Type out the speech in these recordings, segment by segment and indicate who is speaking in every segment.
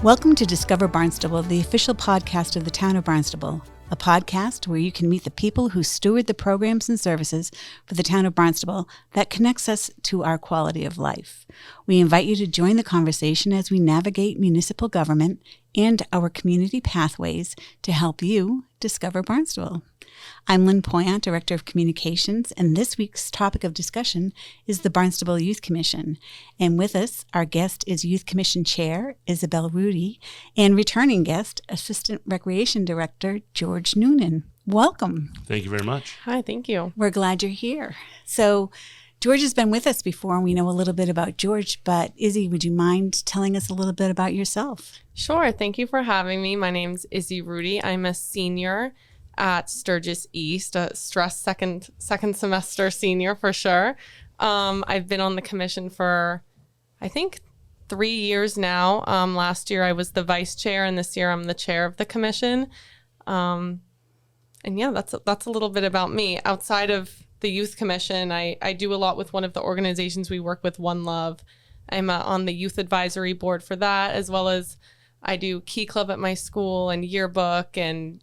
Speaker 1: Welcome to Discover Barnstable, the official podcast of the town of Barnstable, a podcast where you can meet the people who steward the programs and services for the town of Barnstable that connects us to our quality of life. We invite you to join the conversation as we navigate municipal government and our community pathways to help you discover Barnstable. I'm Lynn Poyant, Director of Communications, and this week's topic of discussion is the Barnstable Youth Commission. And with us, our guest is Youth Commission Chair Isabel Rudy and returning guest, Assistant Recreation Director George Noonan. Welcome.
Speaker 2: Thank you very much.
Speaker 3: Hi, thank you.
Speaker 1: We're glad you're here. So George has been with us before, and we know a little bit about George, but Izzy, would you mind telling us a little bit about yourself?
Speaker 3: Sure. Thank you for having me. My name's Izzy Rudy. I'm a senior at Sturgis East, a stressed second semester senior for sure. I've been on the commission for, I think, 3 years now. Last year I was the vice chair, and this year I'm the chair of the commission. And yeah, that's a little bit about me. Outside of the youth commission, I do a lot with one of the organizations we work with, One Love. I'm on the youth advisory board for that, as well as I do Key Club at my school and yearbook and,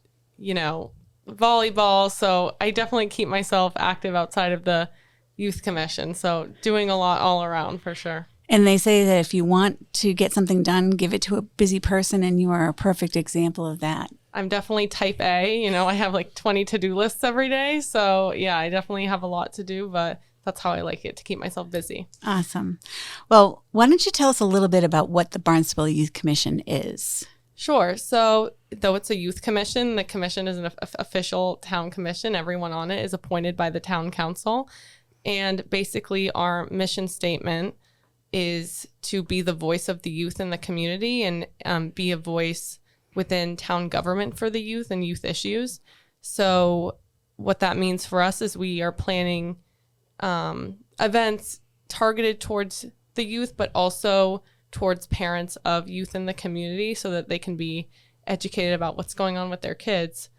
Speaker 3: volleyball. So I definitely keep myself active outside of the youth commission. So doing a lot all around for sure.
Speaker 1: And they say that if you want to get something done, give it to a busy person, and you are a perfect example of that.
Speaker 3: I'm definitely type A. I have like 20 to-do lists every day. So yeah, I definitely have a lot to do, but that's how I like it, to keep myself busy.
Speaker 1: Awesome. Well, why don't you tell us a little bit about what the Barnstable Youth Commission is?
Speaker 3: Sure. So though it's a youth commission, the commission is an official town commission. Everyone on it is appointed by the town council. And basically our mission statement is to be the voice of the youth in the community and be a voice within town government for the youth and youth issues. So what that means for us is we are planning events targeted towards the youth, but also towards parents of youth in the community so that they can be educated about what's going on with their kids.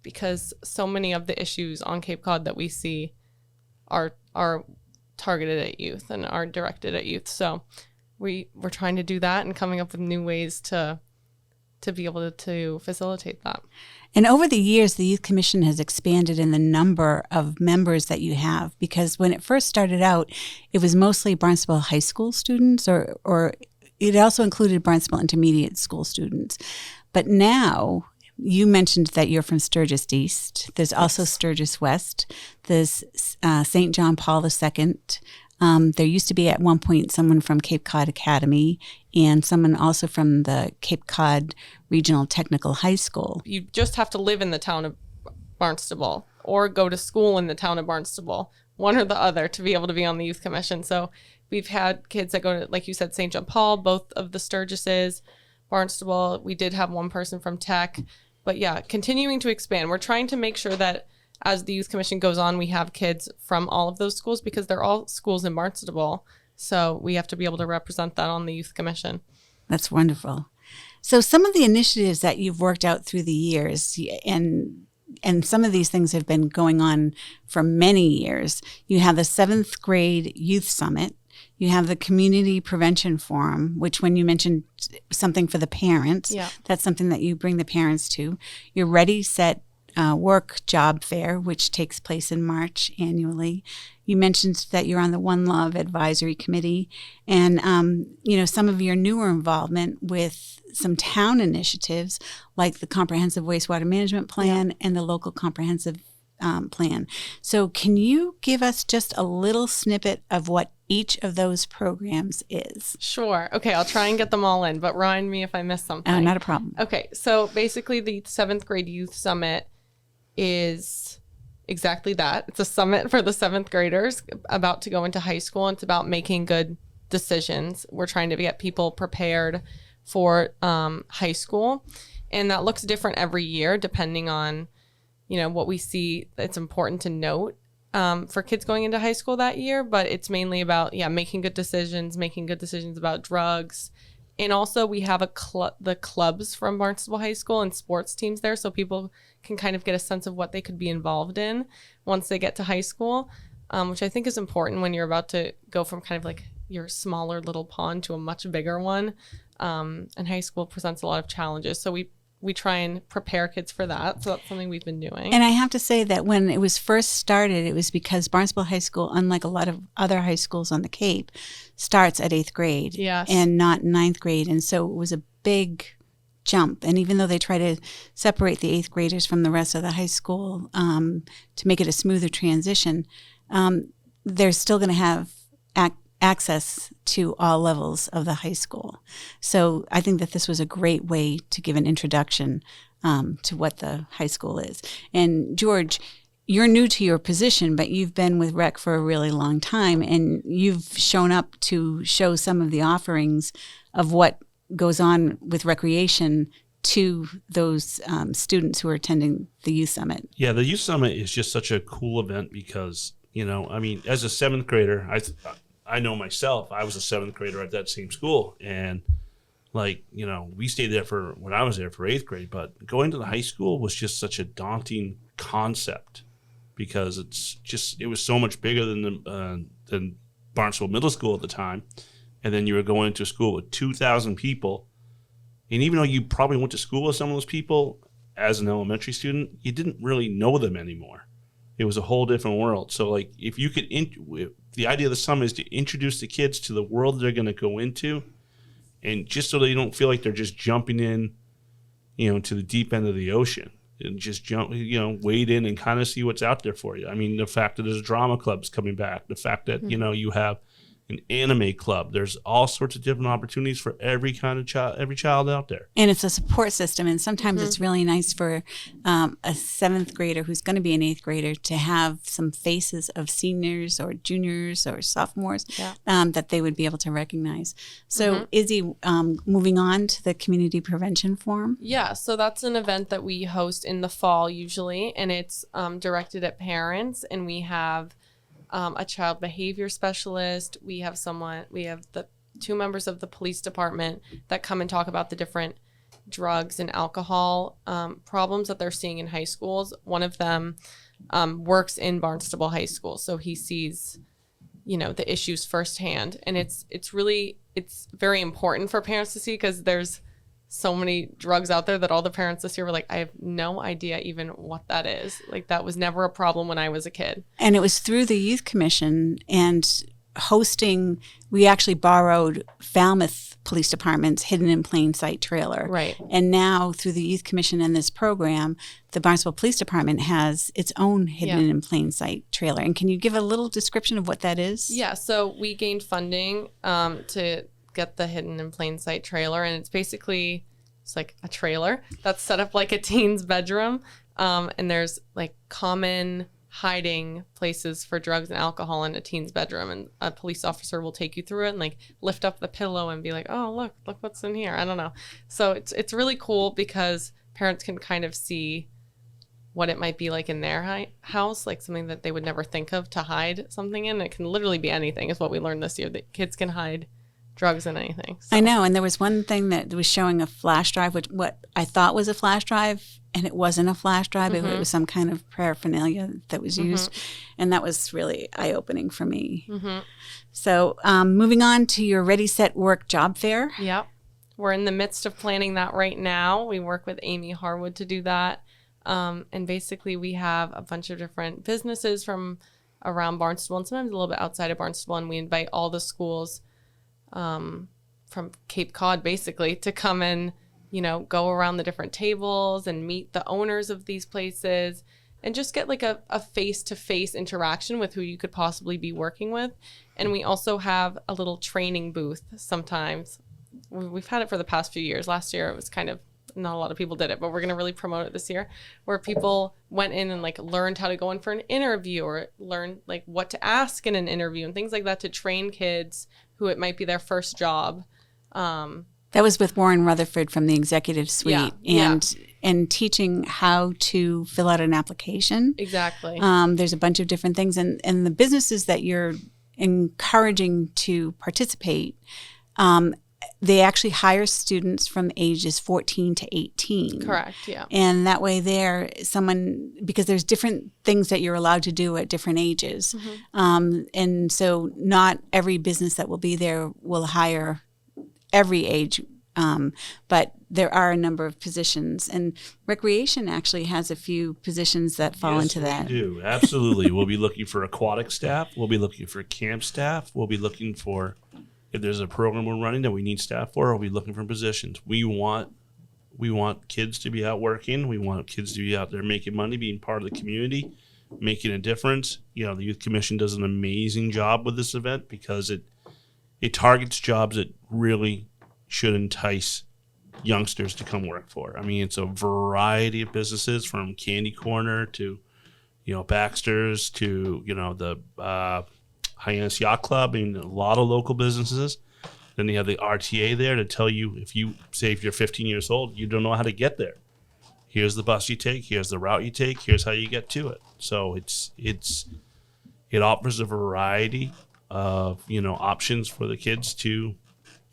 Speaker 3: Because so many of the issues on Cape Cod that we see are targeted at youth and are directed at youth. So we're trying to do that and coming up with new ways to be able to facilitate that.
Speaker 1: And over the years, the Youth Commission has expanded in the number of members that you have, because when it first started out, it was mostly Barnstable High School students, or it also included Barnstable Intermediate School students. But now, you mentioned that you're from Sturgis East. There's also Sturgis West. There's St. John Paul II. There used to be at one point someone from Cape Cod Academy and someone also from the Cape Cod Regional Technical High School.
Speaker 3: You just have to live in the town of Barnstable or go to school in the town of Barnstable, one or the other, to be able to be on the youth commission. So we've had kids that go to, like you said, St. John Paul, both of the Sturgises, Barnstable. We did have one person from Tech. But yeah, continuing to expand. We're trying to make sure that as the Youth Commission goes on, we have kids from all of those schools because they're all schools in Barnstable. So we have to be able to represent that on the Youth Commission.
Speaker 1: That's wonderful. So some of the initiatives that you've worked out through the years, and some of these things have been going on for many years. You have the 7th grade Youth Summit. You have the Community Prevention Forum, which when you mentioned something for the parents, That's something that you bring the parents to. Your Ready, Set, Work Job Fair, which takes place in March annually. You mentioned that you're on the One Love Advisory Committee, and some of your newer involvement with some town initiatives like the Comprehensive Wastewater Management Plan and the Local Comprehensive Plan. So can you give us just a little snippet of what each of those programs is?
Speaker 3: Sure. Okay, I'll try and get them all in, but remind me if I miss something.
Speaker 1: Not a problem.
Speaker 3: Okay, so basically the 7th grade Youth Summit is exactly that. It's a summit for the 7th graders about to go into high school, and it's about making good decisions. We're trying to get people prepared for high school, and that looks different every year depending on what we see. It's important to note for kids going into high school that year, but it's mainly about making good decisions about drugs. And also we have the clubs from Barnstable High School and sports teams there, so people can kind of get a sense of what they could be involved in once they get to high school, which I think is important when you're about to go from kind of like your smaller little pond to a much bigger one. and high school presents a lot of challenges. So we try and prepare kids for that. So that's something we've been doing.
Speaker 1: And I have to say that when it was first started, it was because Barnstable High School, unlike a lot of other high schools on the Cape, starts at 8th grade
Speaker 3: Yes.
Speaker 1: and not 9th grade. And so it was a big jump. And even though they try to separate the 8th graders from the rest of the high school to make it a smoother transition, they're still going to have access to all levels of the high school. So I think that this was a great way to give an introduction to what the high school is. And George, you're new to your position, but you've been with Rec for a really long time, and you've shown up to show some of the offerings of what goes on with recreation to those students who are attending the Youth Summit.
Speaker 2: Yeah, the Youth Summit is just such a cool event because, I mean, as a 7th grader, I know myself, I was a 7th grader at that same school. And we stayed there when I was there for 8th grade. But going to the high school was just such a daunting concept because it was so much bigger than Barnstable Middle School at the time. And then you were going into a school with 2,000 people. And even though you probably went to school with some of those people as an elementary student, you didn't really know them anymore. It was a whole different world. So if you could, the idea of the summit is to introduce the kids to the world they're going to go into, and just so they don't feel like they're just jumping in, to the deep end of the ocean, and just wade in and kind of see what's out there for you. I mean, the fact that there's drama clubs coming back, the fact that, you have an anime club. There's all sorts of different opportunities for every kind of child, every child out there.
Speaker 1: And it's a support system. And sometimes it's really nice for a 7th grader who's going to be an 8th grader to have some faces of seniors or juniors or sophomores that they would be able to recognize. So Izzy, moving on to the Community Prevention Forum.
Speaker 3: Yeah, so that's an event that we host in the fall usually, and it's directed at parents, and we have a child behavior specialist. We have the 2 members of the police department that come and talk about the different drugs and alcohol problems that they're seeing in high schools. One of them works in Barnstable High School, so he sees, the issues firsthand. And it's very important for parents to see because there's so many drugs out there that all the parents this year were like, I have no idea even what that is. That was never a problem when I was a kid.
Speaker 1: And it was through the Youth Commission and hosting, we actually borrowed Falmouth Police Department's Hidden in Plain Sight trailer.
Speaker 3: Right.
Speaker 1: And now through the Youth Commission and this program, the Barnstable Police Department has its own Hidden in Plain Sight trailer. And can you give a little description of what that is?
Speaker 3: Yeah, so we gained funding to get the Hidden in Plain Sight trailer, and it's like a trailer that's set up like a teen's bedroom, and there's common hiding places for drugs and alcohol in a teen's bedroom, and a police officer will take you through it and lift up the pillow and be like, oh, look what's in here. I don't know. So it's really cool because parents can kind of see what it might be like in their house, something that they would never think of to hide something in. It can literally be anything is what we learned this year, that kids can hide drugs and anything. So.
Speaker 1: I know. And there was one thing that was showing a flash drive, what I thought was a flash drive, and it wasn't a flash drive. It was some kind of paraphernalia that was used. And that was really eye-opening for me. So moving on to your Ready, Set, Work job fair.
Speaker 3: Yep. We're in the midst of planning that right now. We work with Amy Harwood to do that. And basically we have a bunch of different businesses from around Barnstable and sometimes a little bit outside of Barnstable. And we invite all the schools from Cape Cod basically to come and, go around the different tables and meet the owners of these places and just get a face-to-face interaction with who you could possibly be working with. And we also have a little training booth sometimes. We've had it for the past few years. Last year it was kind of, not a lot of people did it, but we're going to really promote it this year, where people went in and learned how to go in for an interview or learn what to ask in an interview and things like that to train kids who it might be their first job.
Speaker 1: That was with Warren Rutherford from the Executive Suite and teaching how to fill out an application.
Speaker 3: Exactly.
Speaker 1: There's a bunch of different things. And the businesses that you're encouraging to participate, they actually hire students from ages 14 to 18.
Speaker 3: Correct, yeah.
Speaker 1: And that way because there's different things that you're allowed to do at different ages. And so not every business that will be there will hire every age But there are a number of positions, and recreation actually has a few positions that fall into that.
Speaker 2: We do. Absolutely. We'll be looking for aquatic staff. We'll be looking for camp staff. We'll be looking for, if there's a program we're running that we need staff for, we'll be looking for positions. We want kids to be out working. We want kids to be out there making money, being part of the community, making a difference. You know, the Youth Commission does an amazing job with this event because it targets jobs that really should entice youngsters to come work for. I mean, it's a variety of businesses from Candy Corner to, Baxter's to, the Hyannis Yacht Club. I mean, a lot of local businesses. Then you have the RTA there to tell you if you're 15 years old, you don't know how to get there. Here's the bus you take. Here's the route you take. Here's how you get to it. So it offers a variety of options for the kids to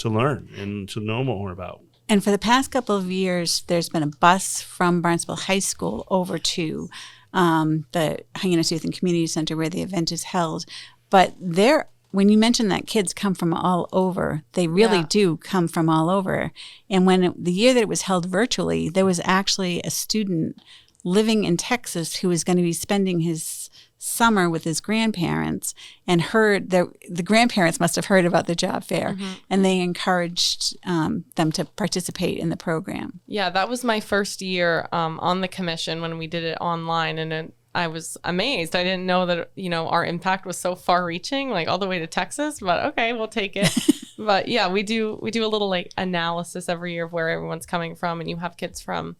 Speaker 2: learn and to know more about.
Speaker 1: And for the past couple of years, there's been a bus from Barnstable High School over to the Hyannis Youth and Community Center where the event is held. But when you mention that kids come from all over, they really do come from all over. And the year that it was held virtually, there was actually a student living in Texas who was going to be spending his summer with his grandparents, and heard the grandparents must have heard about the job fair, and they encouraged them to participate in the program.
Speaker 3: Yeah, that was my first year on the commission when we did it online, and I was amazed. I didn't know that our impact was so far-reaching, like all the way to Texas. But okay, we'll take it. But yeah, we do a little analysis every year of where everyone's coming from, and you have kids from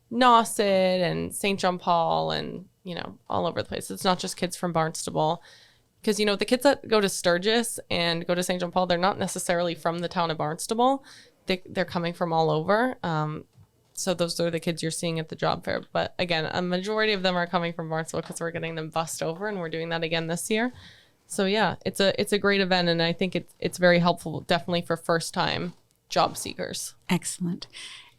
Speaker 3: Nauset and St. John Paul and all over the place. It's not just kids from Barnstable, because the kids that go to Sturgis and go to St. John Paul, they're not necessarily from the town of Barnstable. They're coming from all over. So those are the kids you're seeing at the job fair. But again, a majority of them are coming from Barnstable because we're getting them bussed over, and we're doing that again this year. So yeah, it's a great event, and I think it's very helpful, definitely for first time job seekers.
Speaker 1: Excellent.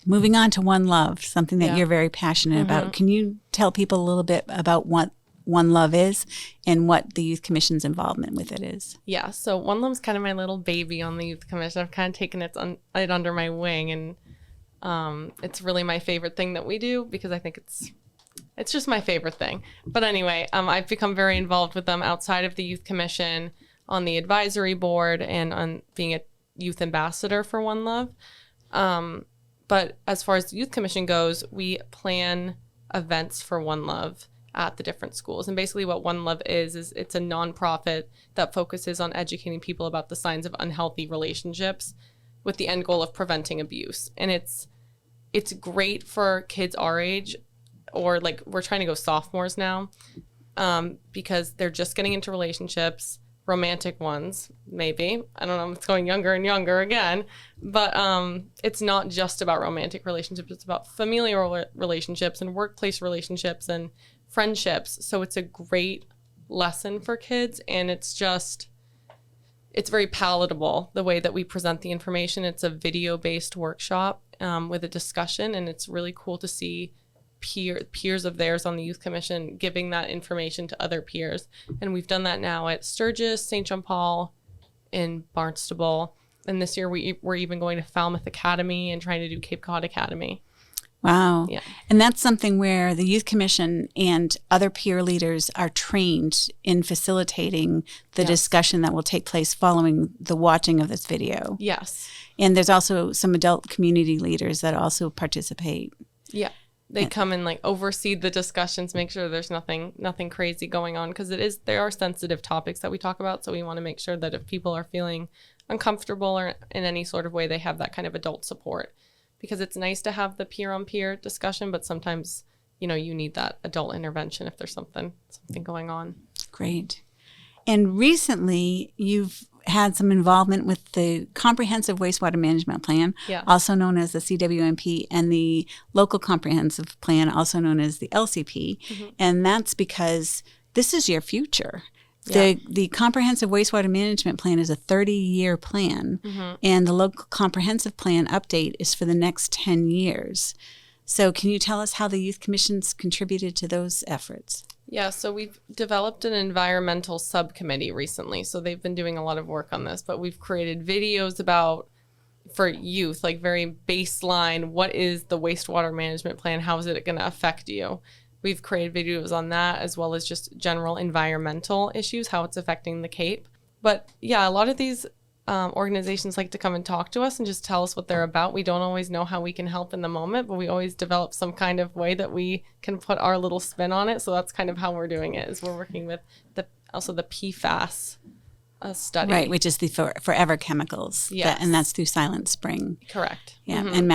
Speaker 1: Moving on to One Love, something that you're very passionate about. Can you tell people a little bit about what One Love is and what the Youth Commission's involvement with it is? Yeah,
Speaker 3: so One Love's kind of my little baby on the Youth Commission. I've kind of taken it under my wing, and it's really my favorite thing that we do because I think it's just my favorite thing. But anyway, I've become very involved with them outside of the Youth Commission, on the advisory board, and on being a youth ambassador for One Love. But as far as the Youth Commission goes, we plan events for One Love at the different schools. And basically what One Love is it's a nonprofit that focuses on educating people about the signs of unhealthy relationships with the end goal of preventing abuse. And it's great for kids our age, or we're trying to go sophomores now, because they're just getting into relationships, romantic ones, maybe. I don't know, it's going younger and younger again. But it's not just about romantic relationships. It's about familial relationships and workplace relationships and friendships. So it's a great lesson for kids, and it's very palatable the way that we present the information. It's a video-based workshop with a discussion, and it's really cool to see peers of theirs on the Youth Commission giving that information to other peers. And we've done that now at Sturgis, St. John Paul, in Barnstable. And this year we're even going to Falmouth Academy and trying to do Cape Cod Academy.
Speaker 1: Wow.
Speaker 3: Yeah.
Speaker 1: And that's something where the Youth Commission and other peer leaders are trained in facilitating the discussion that will take place following the watching of this video.
Speaker 3: Yes.
Speaker 1: And there's also some adult community leaders that also participate.
Speaker 3: Yeah. They come and oversee the discussions, make sure there's nothing crazy going on, because there are sensitive topics that we talk about. So we want to make sure that if people are feeling uncomfortable or in any sort of way, they have that kind of adult support, because it's nice to have the peer-on-peer discussion, but sometimes, you need that adult intervention if there's something going on.
Speaker 1: Great. And recently you've had some involvement with the Comprehensive Wastewater Management Plan, also known as the CWMP, and the Local Comprehensive Plan, also known as the LCP. Mm-hmm. And that's because this is your future. The Comprehensive Wastewater Management Plan is a 30-year plan, and the Local Comprehensive Plan update is for the next 10 years. So can you tell us how the Youth Commission's contributed to those efforts?
Speaker 3: Yeah, so we've developed an environmental subcommittee recently. So they've been doing a lot of work on this, but we've created videos about for youth, like very baseline, what is the wastewater management plan? How is it going to affect you? We've created videos on that, as well as just general environmental issues, how it's affecting the Cape. But yeah, a lot of these organizations like to come and talk to us and just tell us what they're about. We don't always know how we can help in the moment, but we always develop some kind of way that we can put our little spin on it. So that's kind of how we're doing it, is we're working with also the PFAS study.
Speaker 1: Right, which is the forever chemicals.
Speaker 3: Yes.
Speaker 1: And that's through Silent Spring.
Speaker 3: Correct.
Speaker 1: Yeah,
Speaker 3: Mhm.
Speaker 1: and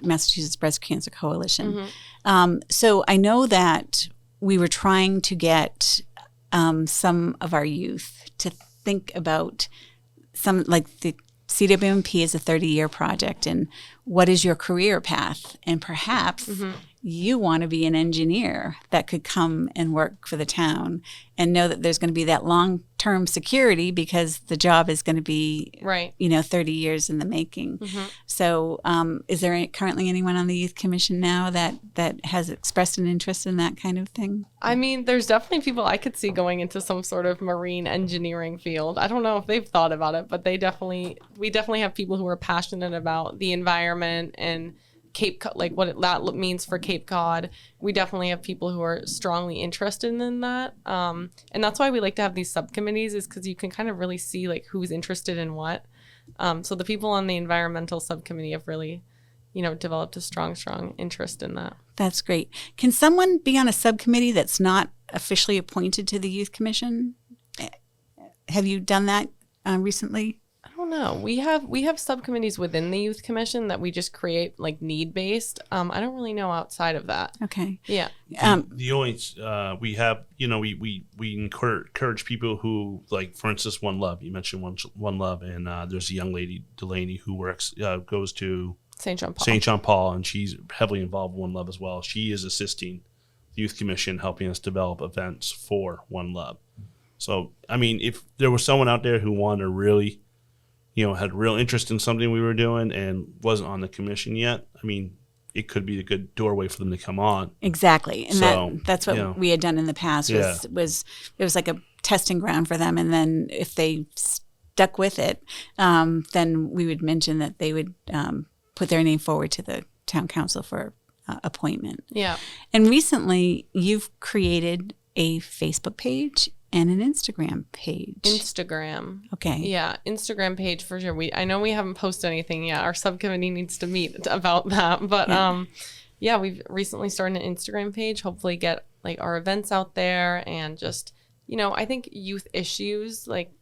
Speaker 1: Massachusetts Breast Cancer Coalition.
Speaker 3: Mhm.
Speaker 1: So I know that we were trying to get some of our youth to think about some, like the CWMP is a 30-year project, and what is your career path? And perhaps you want to be an engineer that could come and work for the town and know that there's going to be that long-term security because the job is going to be,
Speaker 3: Right.
Speaker 1: 30 years in the making. So is there currently anyone on the Youth Commission now that has expressed an interest in that kind of thing?
Speaker 3: I mean, there's definitely people I could see going into some sort of marine engineering field. I don't know if they've thought about it, but we definitely have people who are passionate about the environment and Cape Cod, like what that means for Cape Cod. We definitely have people who are strongly interested in that. And that's why we like to have these subcommittees, is because you can kind of really see like who's interested in what. So the people on the environmental subcommittee have really, developed a strong interest in that.
Speaker 1: That's great. Can someone be on a subcommittee that's not officially appointed to the Youth Commission? Have you done that recently?
Speaker 3: I don't know. We have subcommittees within the Youth Commission that we just create like need based. I don't really know outside of that.
Speaker 1: Okay.
Speaker 3: Yeah.
Speaker 2: The only we have, we encourage people who, like, for instance, One Love. You mentioned One Love, and there's a young lady, Delaney, who goes to
Speaker 3: St.
Speaker 2: John Paul, and she's heavily involved in One Love as well. She is assisting the Youth Commission, helping us develop events for One Love. So, I mean, if there was someone out there who wanted to really, had real interest in something we were doing and wasn't on the commission yet, I mean, it could be a good doorway for them to come on.
Speaker 1: Exactly. And
Speaker 2: So,
Speaker 1: that's what we had done in the past was it was like a testing ground for them. And then if they stuck with it, then we would mention that they would put their name forward to the town council for appointment.
Speaker 3: Yeah.
Speaker 1: And recently you've created a Facebook page and an Instagram page.
Speaker 3: Instagram.
Speaker 1: Okay.
Speaker 3: Yeah, Instagram page for sure. I know we haven't posted anything yet. Our subcommittee needs to meet about that. But we've recently started an Instagram page. Hopefully get like our events out there and just, I think youth issues like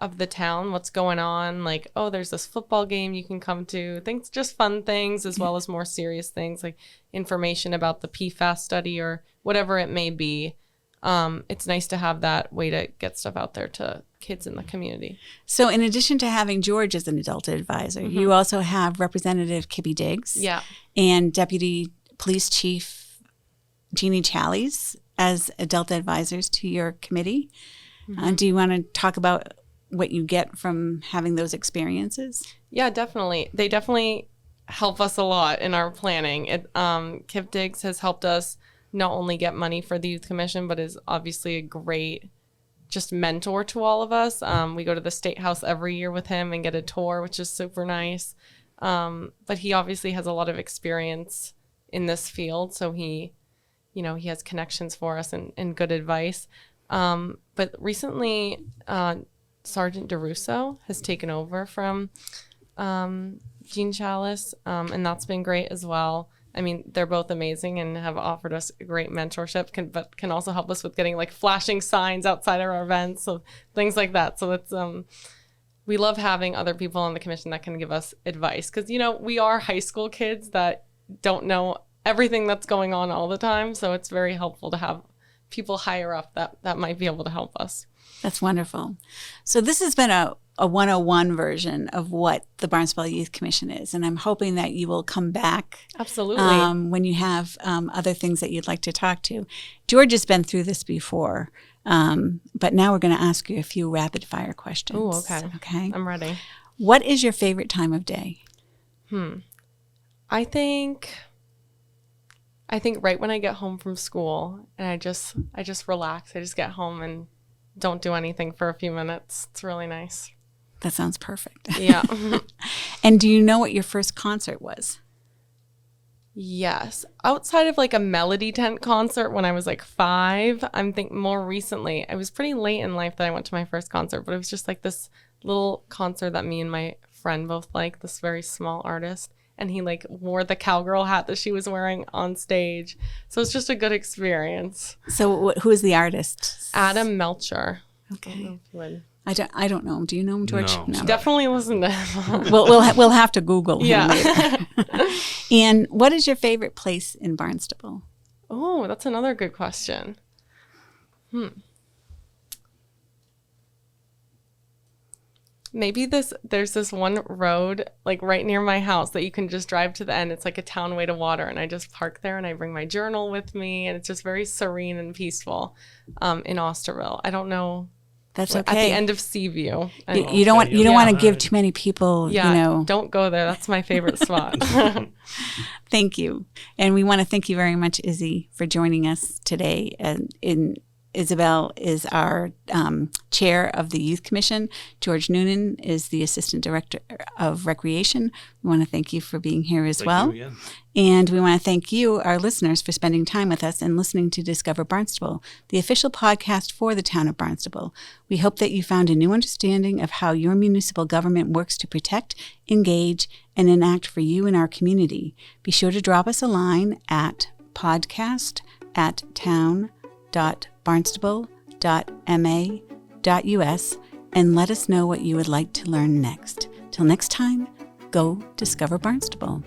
Speaker 3: of the town, what's going on, like, oh, there's this football game you can come to, things, just fun things, as well as more serious things like information about the PFAS study or whatever it may be. It's nice to have that way to get stuff out there to kids in the community.
Speaker 1: So in addition to having George as an adult advisor, you also have Representative Kippy Diggs and Deputy Police Chief Jeannie Challies as adult advisors to your committee. Do you want to talk about what you get from having those experiences? Yeah,
Speaker 3: definitely. They definitely help us a lot in our planning. Kip Diggs has helped us not only get money for the Youth Commission, but is obviously a great just mentor to all of us. We go to the State House every year with him and get a tour, which is super nice. But he obviously has a lot of experience in this field. So he has connections for us and good advice. But recently, Sergeant DeRusso has taken over from Jean Chalice, and that's been great as well. I mean, they're both amazing and have offered us great mentorship, but can also help us with getting like flashing signs outside of our events, so things like that. So it's we love having other people on the commission that can give us advice, because we are high school kids that don't know everything that's going on all the time. So it's very helpful to have people higher up that might be able to help us.
Speaker 1: That's wonderful. So this has been a 101 version of what the Barnstable Youth Commission is. And I'm hoping that you will come back.
Speaker 3: Absolutely.
Speaker 1: When you have other things that you'd like to talk to. George has been through this before, but now we're going to ask you a few rapid fire questions.
Speaker 3: Oh, okay.
Speaker 1: Okay.
Speaker 3: I'm ready.
Speaker 1: What is your favorite time of day?
Speaker 3: I think right when I get home from school and I just relax. I just get home and don't do anything for a few minutes. It's really nice.
Speaker 1: That sounds perfect.
Speaker 3: Yeah.
Speaker 1: And do you know what your first concert was?
Speaker 3: Yes. Outside of like a Melody Tent concert when I was like 5, I'm thinking more recently. I was pretty late in life that I went to my first concert, but it was just like this little concert that me and my friend both liked, this very small artist. And he like wore the cowgirl hat that she was wearing on stage. So it's just a good experience.
Speaker 1: So who is the artist?
Speaker 3: Adam Melcher.
Speaker 1: Okay.
Speaker 3: Would.
Speaker 1: I don't know him. Do you know him, George?
Speaker 2: No.
Speaker 3: Definitely listen to him.
Speaker 1: We'll have to Google him
Speaker 3: Yeah.
Speaker 1: later. And what is your favorite place in Barnstable?
Speaker 3: Oh, that's another good question. Maybe there's this one road like right near my house that you can just drive to the end. It's like a town way to water, and I just park there and I bring my journal with me, and it's just very serene and peaceful in Osterville. I don't know.
Speaker 1: That's
Speaker 3: At
Speaker 1: okay.
Speaker 3: the end of Seaview.
Speaker 1: You don't want to give
Speaker 2: Alright.
Speaker 1: too many people,
Speaker 3: Yeah, don't go there. That's my favorite spot.
Speaker 1: Thank you. And we want to thank you very much, Izzy, for joining us today. And Isabel is our chair of the Youth Commission. George Noonan is the Assistant Director of Recreation. We want to thank you for being here as well.
Speaker 2: Thank you again.
Speaker 1: And we want to thank you, our listeners, for spending time with us and listening to Discover Barnstable, the official podcast for the town of Barnstable. We hope that you found a new understanding of how your municipal government works to protect, engage, and enact for you and our community. Be sure to drop us a line at podcast@town.barnstable.ma.us and let us know what you would like to learn next. Till next time, go discover Barnstable.